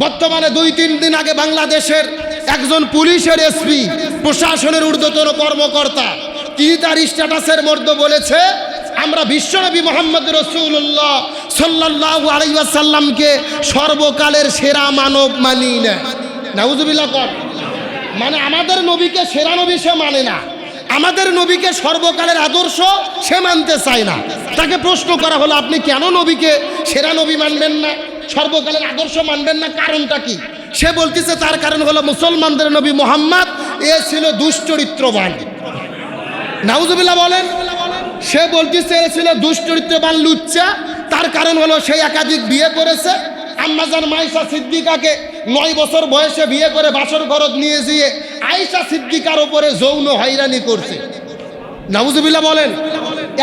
বর্তমানে 2-3 দিন আগে বাংলাদেশের একজন পুলিশের এসপি, প্রশাসনের ঊর্ধ্বতন কর্মকর্তা, তিনি তার স্ট্যাটাসের মধ্যে বলেছে, আমরা বিশ্বনবী মুহাম্মদ রাসূলুল্লাহ সাল্লাল্লাহু আলাইহি ওয়াসাল্লামকে সর্বকালের সেরা মানব মানি না। নাউজুবিল্লাহ। মানে আমাদের নবীকে সেরা নবী সে মানে না, আমাদের নবীকে সর্বকালের আদর্শ সে মানতে চায় না। তাকে প্রশ্ন করা হলো, আপনি কেন নবীকে সেরা নবী মানবেন না, সর্বকালের আদর্শ মানবেন না, কারণটা কি? সে বলতেছে তার কারণ হলো মুসলমানদের নবী মুহাম্মদ এ ছিল দুশ্চরিত্রবান। নাউজুবিল্লাহ বলেন। সে বলতেছে এ ছিল দুশ্চরিত্রবান, লুচ্চা। তার কারণ হলো সে একাধিক বিয়ে করেছে। আম্মাজান মাইশা সিদ্দিকাকে 9 বছর বয়সে বিয়ে করে বাসর ঘরত নিয়ে গিয়ে আয়েশা সিদ্দিকার উপরে যৌন হয়রানি করছে। নাউজুবিল্লাহ বলেন।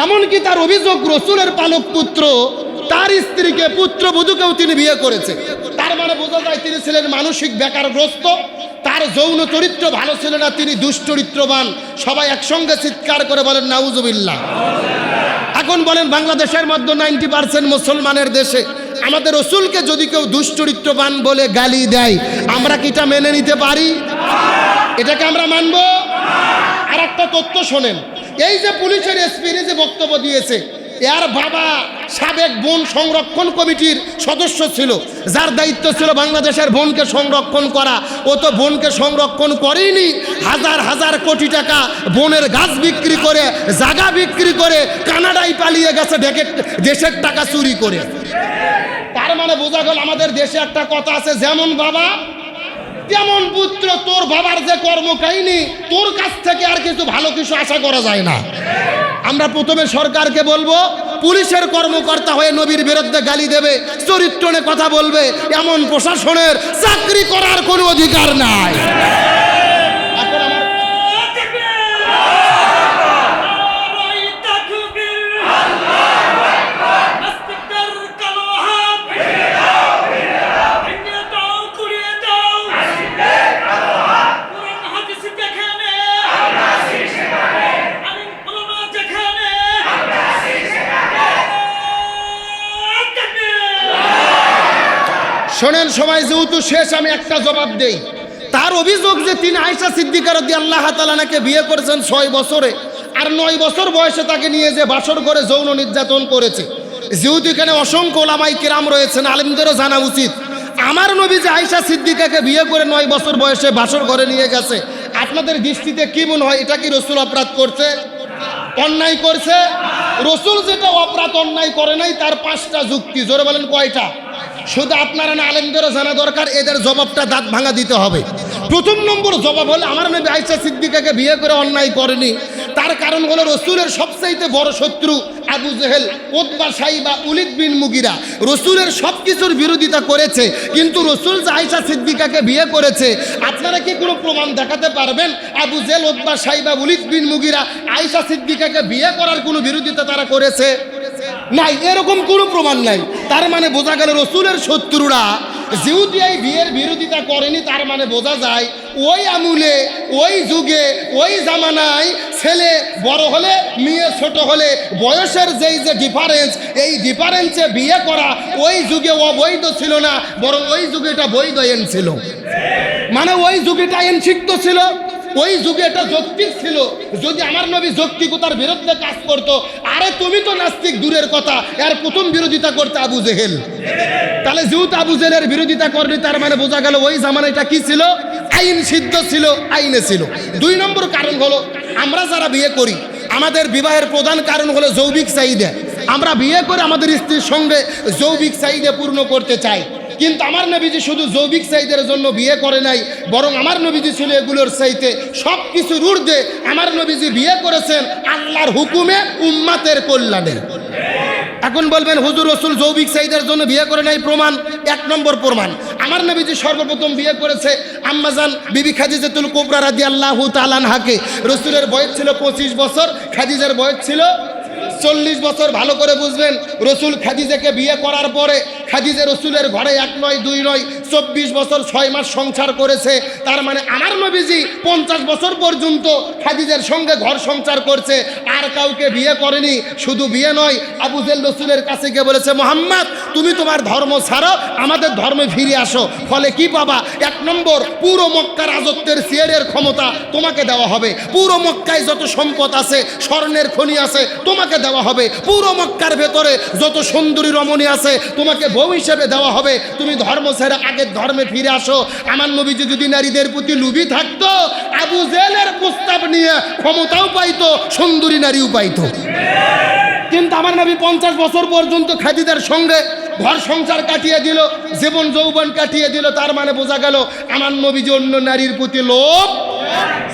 এমনকি তার অভিযোগ, রসুলের পালক পুত্র তার স্ত্রীকে, পুত্রবধূকেও তিনি বিয়ে করেছে। তার মানে বোঝা যায় তিনি ছিলেন মানসিক বেকারগ্রস্ত, তার যৌন চরিত্র ভালো ছিল না, তিনি দুশ্চরিত্রবান। সবাই একসঙ্গে চিৎকার করে বলেন নাউজুবিল্লাহ। এখন বলেন, বাংলাদেশের মধ্যে 90% মুসলমানের দেশে আমাদের রসুলকে যদি কেউ দুশ্চরিত্রবান বলে গালি দেয়, আমরা কি এটা মেনে নিতে পারি? এটাকে আমরা মানব? আর একটা তথ্য শোনেন, এই যে পুলিশের এসপি যে বক্তব্য দিয়েছে, এর বাবা সাবেক বন সংরক্ষণ কমিটির সদস্য ছিল, যার দায়িত্ব ছিল বাংলাদেশের বনকে সংরক্ষণ করা। ও তো বনকে সংরক্ষণ করেনি, হাজার হাজার কোটি টাকা বনের গাছ বিক্রি করে, জায়গা বিক্রি করে কানাডায় পালিয়ে গেছে দেশের টাকা চুরি করে। তার মানে বোঝা গেল আমাদের দেশে একটা কথা আছে, যেমন বাবা তেমন পুত্র। তোর বাবার যে কর্মকাহিনী, তোর কাছ থেকে আর কিছু ভালো কিছু আশা করা যায় না। আমরা প্রথমে সরকারকে বলবো, পুলিশের কর্মকর্তা হয়ে নবীর বিরুদ্ধে গালি দেবে, চরিত্র নিয়ে কথা বলবে, এমন প্রশাসনের চাকরি করার কোনো অধিকার নাই। শোনেন সবাই, যেহেতু শেষ আমি একটা জবাব দেই। তার অভিযোগ যে তিনি আয়েশা সিদ্দিকা রাদিয়াল্লাহু তাআলা আনহাকে বিয়ে করেছেন 6 বছরে, আর 9 বছর বয়সে তাকে নিয়ে যে বাসর করে যৌন নির্যাতন করেছে। যেহেতু এখানে অসংখ্য ওলামায়ে কিরাম রয়েছেন, আলেমদেরও জানা উচিত, আমার নবী যে আয়েশা সিদ্দিকাকে বিয়ে করে 9 বছর বয়সে বাসর ঘরে নিয়ে গেছে, আপনাদের দৃষ্টিতে কি মনে হয়? এটা কি রসুল অপরাধ করছে, অন্যায় করছে? রসুল যেটা অপরাধ অন্যায় করে নাই, তার 5টা যুক্তি। জোরে বলেন কয়টা? শুধু আপনারা না, আলেমদেরও জানা দরকার, এদের জবাবটা দাঁত ভাঙা দিতে হবে। প্রথম নম্বর জবাব হলো, আমার নবী আয়েশা সিদ্দিকাকে বিয়ে করে অন্যায় করেনি। তার কারণ হলো রসুলের সবচাইতে বড় শত্রু আবু জেহেল, উতবা, সাইবা, উলিদ বিন মুগিরা রসুলের সব কিছুর বিরোধিতা করেছে। কিন্তু রসুল যে আয়েশা সিদ্দিকাকে বিয়ে করেছে, আপনারা কি কোনো প্রমাণ দেখাতে পারবেন আবু জেহেল, উতবা, সাইবা, উলিদ বিন মুগিরা আয়েশা সিদ্দিকাকে বিয়ে করার কোনো বিরোধিতা তারা করেছে? নাই, এরকম কোনো প্রমাণ নাই। তার মানে বোঝা গেল রসুলের শত্রুরা যেহেতু এই বিয়ের বিরোধিতা করেনি, তার মানে বোঝা যায় ওই আমুলে, ওই যুগে, ওই জামানায় ছেলে বড় হলে, মেয়ে ছোট হলে বয়সের যেই যে ডিফারেন্স, এই ডিফারেন্সে বিয়ে করা ওই যুগে অবৈধ ছিল না, বরং ওই যুগে এটা বৈধ আইন ছিল। মানে ওই যুগে এটা আইন সিদ্ধ ছিল, ওই যুগে এটা যৌক্তিক ছিল। যদি আমার নবী যৌক্তিকতার বিরুদ্ধে কাজ করতো, আরে তুমি তো নাস্তিক দূরের কথা, এর প্রথম বিরোধিতা করতে আবু জেহেল। তাহলে যেহেতু আবু জেহেলের বিরোধিতা করনি, তার মানে বোঝা গেল ওই জামানায় এটা কি ছিল, আইন সিদ্ধ ছিল, আইনে ছিল। 2 নম্বর কারণ হলো, আমরা যারা বিয়ে করি, আমাদের বিবাহের প্রধান কারণ হলো যৌবিক চাহিদা। আমরা বিয়ে করে আমাদের স্ত্রীর সঙ্গে যৌবিক চাহিদা পূর্ণ করতে চাই। কিন্তু আমার নবীজি শুধু যৌবিক চাহিদার জন্য বিয়ে করে নাই, বরং আমার নবীজি ছিল এগুলোর চাইতে সব কিছুর ঊর্ধ্বে। আমার নবীজি বিয়ে করেছেন আল্লাহর হুকুমে, উম্মাতের কল্যাণে। এখন বলবেন হুজুর রসুল যৌবিক চাহিদার জন্য বিয়ে করে নাই, প্রমাণ? 1 নম্বর প্রমাণ, আমার নবীজি সর্বপ্রথম বিয়ে করেছে আম্মাজান বিবি খাদিজাতুল কুবরা রাদিয়াল্লাহু তাআলা আনহাকে। রসুলের বয়স ছিল 25 বছর, খাদিজার বয়স ছিল 40 বছর। ভালো করে বুঝবেন, রসুল খাদিজাকে বিয়ে করার পরে খাদিজা রসুলের ঘরে 1 নয় 2 নয় 24 বছর 6 মাস সংসার করেছে। তার মানে আমার নবীজি 50 বছর পর্যন্ত খাদিজার সঙ্গে ঘর সংসার করছে। আর কাউকে বিয়ে করেনি। শুধু বিয়ে নয়, আবু জেহেল রসুলের কাছে গিয়ে বলেছে, মুহাম্মদ তুমি তোমার ধর্ম ছাড়ো, আমাদের ধর্মে ফিরে আসো। ফলে কি পাবা? 1 নম্বর, পুরো মক্কার রাজত্বের সিয়ারের ক্ষমতা তোমাকে দেওয়া হবে। পুরো মক্কায় যত সম্পদ আছে, স্বর্ণের খনি আছে, তোমাকে দেওয়া হবে। পুরো মক্কার ভেতরে যত সুন্দরী রমণী আছে, তোমাকে বউ হিসেবে দেওয়া হবে। তুমি ধর্ম ছেড়ে আগের ধর্মে ফিরে আসো। আমার নবীজি যদি নারীদের প্রতি লোভী থাকতো, আবু জেহেলের প্রস্তাব নিয়ে ক্ষমতাও পাইতো, সুন্দরী নারীও পাইতো। কিন্তু আমার নবী 50 বছর পর্যন্ত খাদিজার সঙ্গে ঘর সংসার কাটিয়ে দিল, জীবন যৌবন কাটিয়ে দিল। তার মানে বোঝা গেল আমার নবীজি অন্য নারীর প্রতি লোভ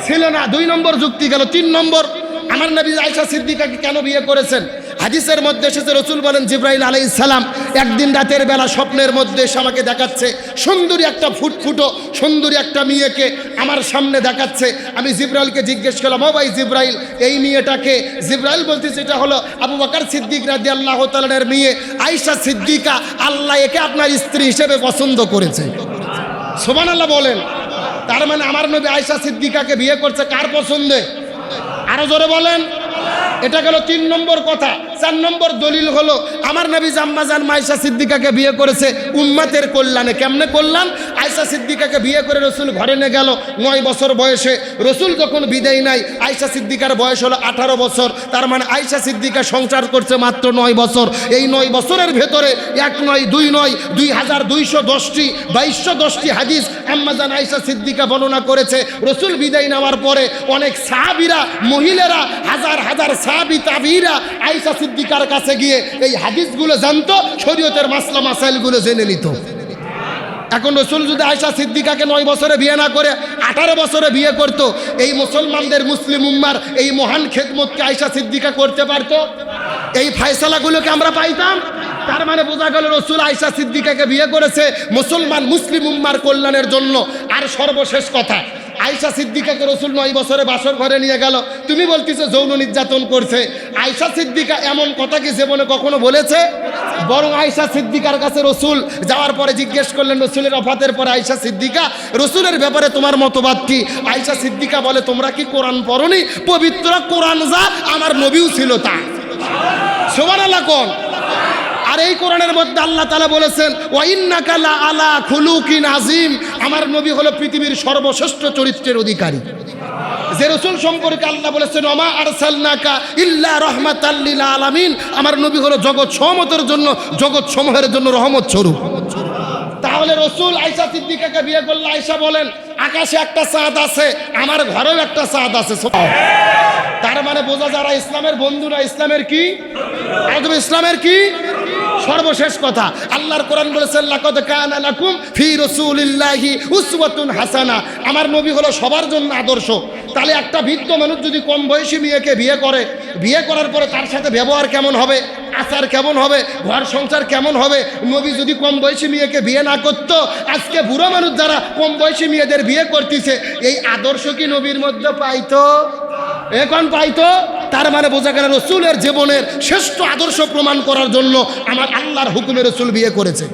ছিল না। 2 নম্বর যুক্তি গেল। 3 নম্বর, আমার নবী আয়েশা সিদ্দিকাকে কেন বিয়ে করেছেন? হাদিসের মধ্যে এসেছে, রসুল বলেন জিবরাইল আলাইহিস সালাম একদিন রাতের বেলা স্বপ্নের মধ্যে এসে আমাকে দেখাচ্ছে সুন্দরী একটা ফুটফুটো সুন্দরী একটা মেয়েকে আমার সামনে দেখাচ্ছে। আমি জিবরাইলকে জিজ্ঞেস করলাম, ও ভাই জিবরাইল, এই মেয়েটাকে? জিবরাইল বলতেছে, এটা হলো আবু বকর সিদ্দিক রাদিয়াল্লাহু তাআলার মেয়ে আয়েশা সিদ্দিকা। আল্লাহ একে আপনার স্ত্রী হিসেবে পছন্দ করেছে। সুবহানাল্লাহ বলেন। তার মানে আমার নবী আয়েশা সিদ্দিকাকে বিয়ে করছে কার পছন্দে? আরো জোরে বলেন। এটা গেল 3 নম্বর কথা। 4 নম্বর দলিল হলো আমার নবী আম্মাজান আয়েশা সিদ্দিকাকে বিয়ে করেছে উম্মতের কল্যাণে। কেমনে কল্যাণ? আয়েশা সিদ্দিকাকে বিয়ে করে রসুল ঘরে নিয়ে গেল 9 বছর বয়সে। রসুল যখন বিদায় নেয়, আয়েশা সিদ্দিকার বয়স হলো 18 বছর। তার মানে আয়েশা সিদ্দিকা সংসার করছে মাত্র 9 বছর। এই 9 বছরের ভেতরে 1 নয় 2 নয় 2210টি 2210টি হাদিস আম্মাজান আয়েশা সিদ্দিকা বর্ণনা করেছে। রসুল বিদায় নেওয়ার পরে অনেক সাহাবীরা, মহিলারা, হাজার হাজার সাহাবী তাবিঈরা আয়েশা সিদ্দিকার কাছে গিয়ে এই হাদিসগুলো জানতো, শরীয়তের মাসলা মাসাইলগুলো জেনে নিত। এখন রসুল যদি আয়েশা সিদ্দিকাকে 9 বছরে বিয়ে না করে 18 বছরে বিয়ে করতো, এই মুসলমানদের, মুসলিম উম্মার এই মহান খেদমতকে আয়েশা সিদ্দিকা করতে পারতো? এই ফায়সালাগুলোকে আমরা পাইতাম? তার মানে বোঝা গেল রসুল আয়েশা সিদ্দিকাকে বিয়ে করেছে মুসলমান, মুসলিম উম্মার কল্যাণের জন্য। আর সর্বশেষ কথা, আয়েশা সিদ্দিকাকে রসুল 9 বছরে বাসর ঘরে নিয়ে গেল। তুমি বলতেছো যৌন নির্যাতন করছে। আয়েশা সিদ্দিকা এমন কথা কি জীবনে কখনো বলেছে? বরং আয়েশা সিদ্দিকার কাছে রসুল যাওয়ার পরে জিজ্ঞেস করলেন, রসুলের ওফাতের পরে আয়েশা সিদ্দিকা, রসুলের ব্যাপারে তোমার মতবাদ কি? আয়েশা সিদ্দিকা বলে, তোমরা কি কোরআন পড়নি? পবিত্র কোরআন যা, আমার নবীও ছিল তা। সুবহানাল্লাহ কোন? আর এই কোরআনের মধ্যে আল্লাহ তাআলা বলেছেন, ওয়া ইন্নাকা লা আলা খুলুকিন আযীম, আমার নবী হলো পৃথিবীর সর্বশ্রেষ্ঠ চরিত্রের অধিকারী। যে রসুল সম্পর্কে আল্লাহ বলেছেন, ওমা আরসালনাকা ইল্লা রাহমাতাল লিল আলামিন, আমার নবী হলো জগৎ সমতের জন্য, জগৎ সমূহের জন্য রহমত স্বরূপ। তাহলে রসুল আয়েশা সিদ্দিকাকে বিয়ে করলে আয়েশা বলেন, আকাশে একটা চাঁদ আছে, আমার ঘরেও একটা চাঁদ আছে। তার মানে বোঝা যারা ইসলামের বন্ধু না, ইসলামের কি? ইসলামের কি? সর্বশেষ কথা, আল্লাহর কোরআন বলেছেন, লাকাদ কানা লাকুম ফি রাসূলিল্লাহি উসওয়াতুন হাসানা, আমার নবী হলো সবার জন্য আদর্শ। তাহলে একটা বৃদ্ধ মানুষ যদি কম বয়সী মেয়েকে বিয়ে করে, বিয়ে করার পরে তার সাথে ব্যবহার কেমন হবে, আচার কেমন হবে, ঘর সংসার কেমন হবে? নবী যদি কম বয়সী মেয়েকে বিয়ে না করতো, আজকে বুড়ো মানুষ যারা কম বয়সী মেয়েদের বিয়ে করতেছে, এই আদর্শ কি নবীর মধ্যে পাইতো? এখন পাইতো? তার মানে বোঝা গেল রসুলের জীবনের শ্রেষ্ঠ আদর্শ প্রমাণ করার জন্য আমার আল্লাহর হুকুমে রসুল বিয়ে করেছে।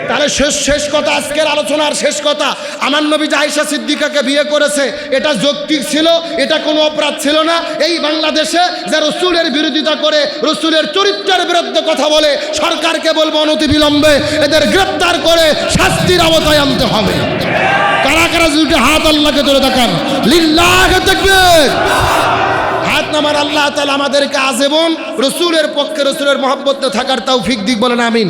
তাহলে শেষ কথা, আজকের আলোচনার শেষ কথা, আমার নবী যে আয়েশা সিদ্দিকাকে বিয়ে করেছে, এটা যৌক্তিক ছিল, এটা কোনো অপরাধ ছিল না। এই বাংলাদেশে যে রসুলের বিরোধিতা করে, রসুলের চরিত্রের বিরুদ্ধে কথা বলে, সরকারকে বলবো অনতি বিলম্বে এদের গ্রেপ্তার করে শাস্তির আওতায় আনতে হবে। কারা কারা দুটো হাত আল্লাহকে ধরে দেখান, লিল্লাহি তাকবীর। হাত নামান। আল্লাহ তাআলা আমাদেরকে আজীবন রসুলের পক্ষে, রসুলের মহব্বতে থাকার তৌফিক দিক, বলেন আমিন।